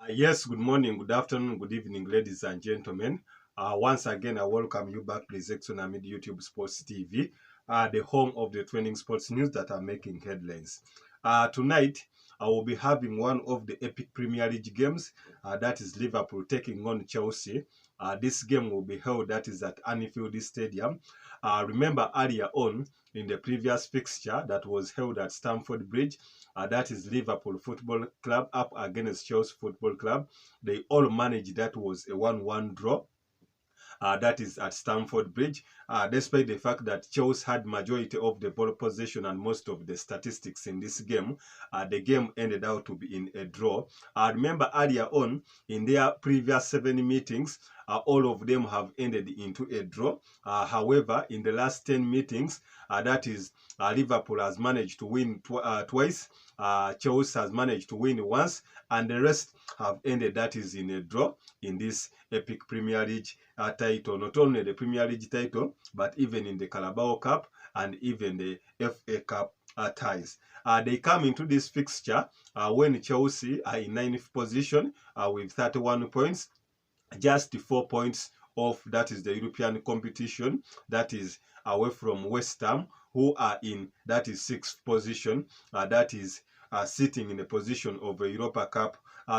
Yes, good morning, good afternoon, good evening, ladies and gentlemen. Once again, I welcome you back to the section amid YouTube Sports TV, the home of the trending sports news that are making headlines. Tonight, I will be having one of the epic Premier League games, that is Liverpool taking on Chelsea. This game will be held, that is at Anfield Stadium. Remember earlier on in the previous fixture that was held at Stamford Bridge, that is Liverpool Football Club up against Chelsea Football Club. They all managed, that was a 1-1 draw. That is at Stamford Bridge, despite the fact that Chelsea had majority of the ball possession and most of the statistics in this game. The game ended out to be in a draw. Remember earlier on in their previous 7 meetings, all of them have ended into a draw. However, in the last 10 meetings, that is Liverpool has managed to win twice, Chelsea has managed to win once, and the rest have ended, that is, in a draw in this epic Premier League title. Not only the Premier League title, but even in the Carabao Cup and even the FA Cup ties. They come into this fixture when Chelsea are in 9th position with 31 points, just 4 points off, that is the European competition, that is away from West Ham, who are in, that is 6th position, that is sitting in the position of a Europa Cup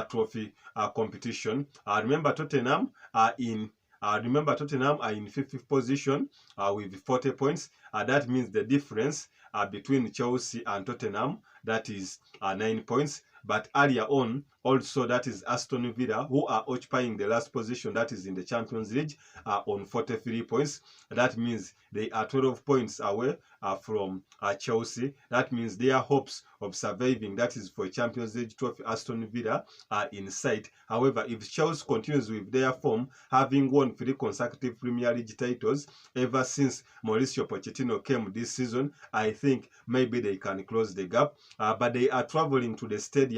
trophy competition. Remember Tottenham are in 5th position with 40 points. That means the difference between Chelsea and Tottenham, that is 9 points. But earlier on, also, that is Aston Villa, who are occupying the last position, that is in the Champions League, on 43 points. That means they are 12 points away from Chelsea. That means their hopes of surviving, that is for Champions League trophy, Aston Villa, are in sight. However, if Chelsea continues with their form, having won 3 consecutive Premier League titles ever since Mauricio Pochettino came this season, I think maybe they can close the gap. But they are traveling to the stadium,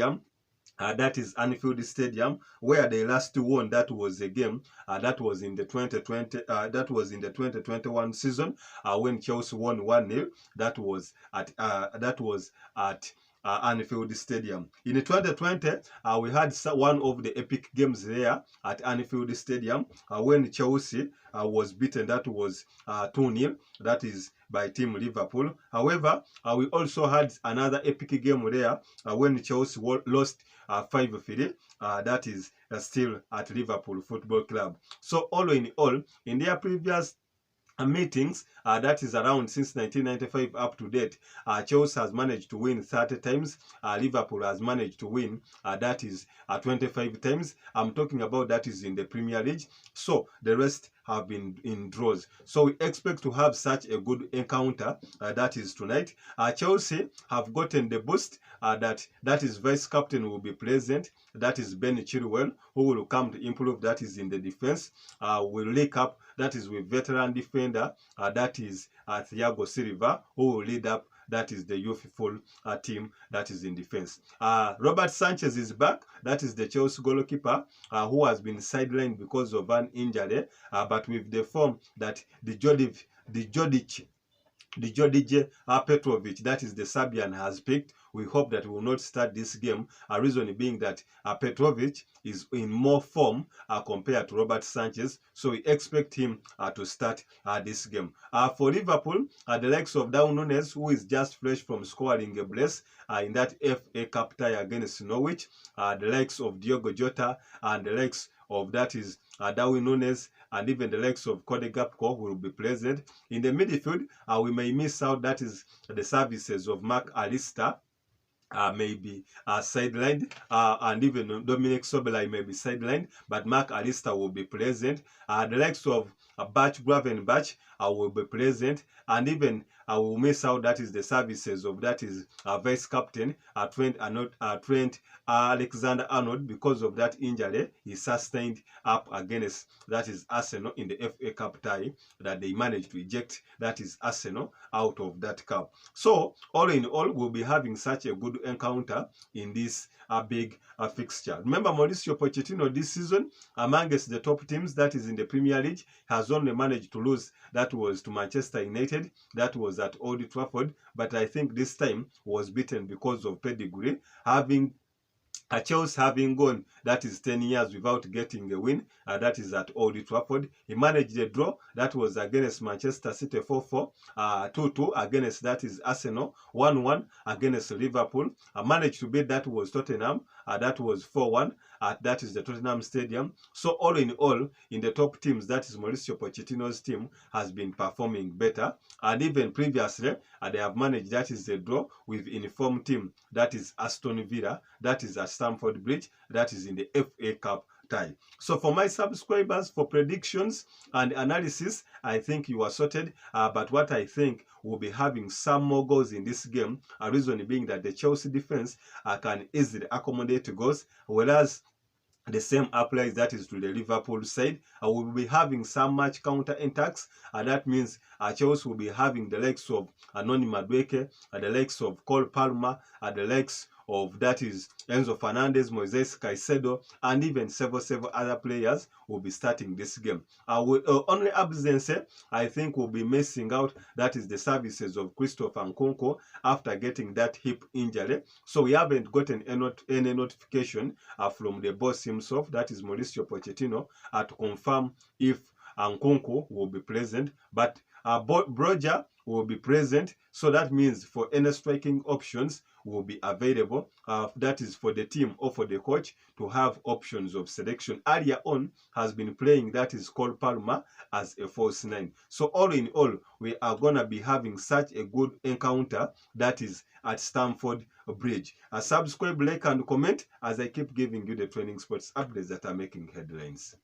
that is Anfield Stadium, where they last won. That was a game that was in the 2021 season when Chelsea won 1-0. That was at Anfield Stadium. In 2020, we had one of the epic games there at Anfield Stadium when Chelsea was beaten. That was 2-0. That is by Team Liverpool. However, we also had another epic game there when Chelsea lost 5-3. That is still at Liverpool Football Club. So all in all, in their previous meetings, that is around since 1995 up to date, Chelsea has managed to win 30 times, Liverpool has managed to win, that is 25 times. I'm talking about, that is in the Premier League. So the rest have been in draws. So we expect to have such a good encounter, that is tonight. Chelsea have gotten the boost that is vice captain will be present, that is Ben Chilwell, who will come to improve, that is in the defense. Will link up, that is with veteran defender, that is Thiago Silva, who will lead up, that is the youthful team that is in defense. Robert Sanchez is back, that is the Chelsea goalkeeper, who has been sidelined because of an injury, but with the form that the Jodic Petrovic, that is the Serbian, has picked, we hope that we will not start this game. A reason being that Petrovic is in more form compared to Robert Sanchez, so we expect him to start this game. For Liverpool, the likes of Darwin Núñez, who is just fresh from scoring a brace in that FA Cup tie against Norwich, the likes of Diogo Jota and the likes of, that is Darwin Núñez, and even the likes of Cody Gakpo will be present. In the midfield, we may miss out, that is the services of Mark Alister, may be sidelined, and even Dominic Soboslai may be sidelined, but Mark Alister will be present. The likes of Batch Gravenberch will be present, and even will miss out, that is the services of, that is vice captain Trent Alexander-Arnold, because of that injury he sustained up against, that is Arsenal, in the FA Cup tie that they managed to eject, that is Arsenal, out of that cup. So all in all, we'll be having such a good encounter in this big fixture. Remember, Mauricio Pochettino this season, amongst the top teams, that is in the Premier League, has only managed to lose, that was to Manchester United, that was at Old Trafford, but I think this time was beaten because of pedigree, having Chelsea having gone, that is 10 years without getting a win, that is at Old Trafford. He managed a draw, that was against Manchester City 4-4, 2-2 against, that is Arsenal, 1-1 against Liverpool. Managed to beat, that was Tottenham, that was 4-1, that is the Tottenham Stadium. So all in all, in the top teams, that is Mauricio Pochettino's team has been performing better. And even previously, they have managed, that is the draw with informed team, that is Aston Villa, that is at Stamford Bridge, that is in the FA Cup tie. So for my subscribers, for predictions and analysis, I think you are sorted. But what I think will be having some more goals in this game, a reason being that the Chelsea defense can easily accommodate goals, whereas the same applies, that is, to the Liverpool side. We'll be having some much counter attacks, and that means Chelsea will be having the likes of Anoni Madueke, the likes of Cole Palmer, the likes of, that is, Enzo Fernandez, Moises Caicedo, and even several other players will be starting this game. With only absence, I think we'll be missing out, that is, the services of Christopher Nkunku after getting that hip injury. So we haven't gotten any notification from the boss himself, that is Mauricio Pochettino, to confirm if Nkunku will be present, but Broja will be present. So that means for any striking options will be available, that is for the team or for the coach to have options of selection. Earlier on has been playing, that is Cole Palmer, as a false nine. So all in all, we are gonna be having such a good encounter, that is at Stamford Bridge. Subscribe, like and comment as I keep giving you the training sports updates that are making headlines.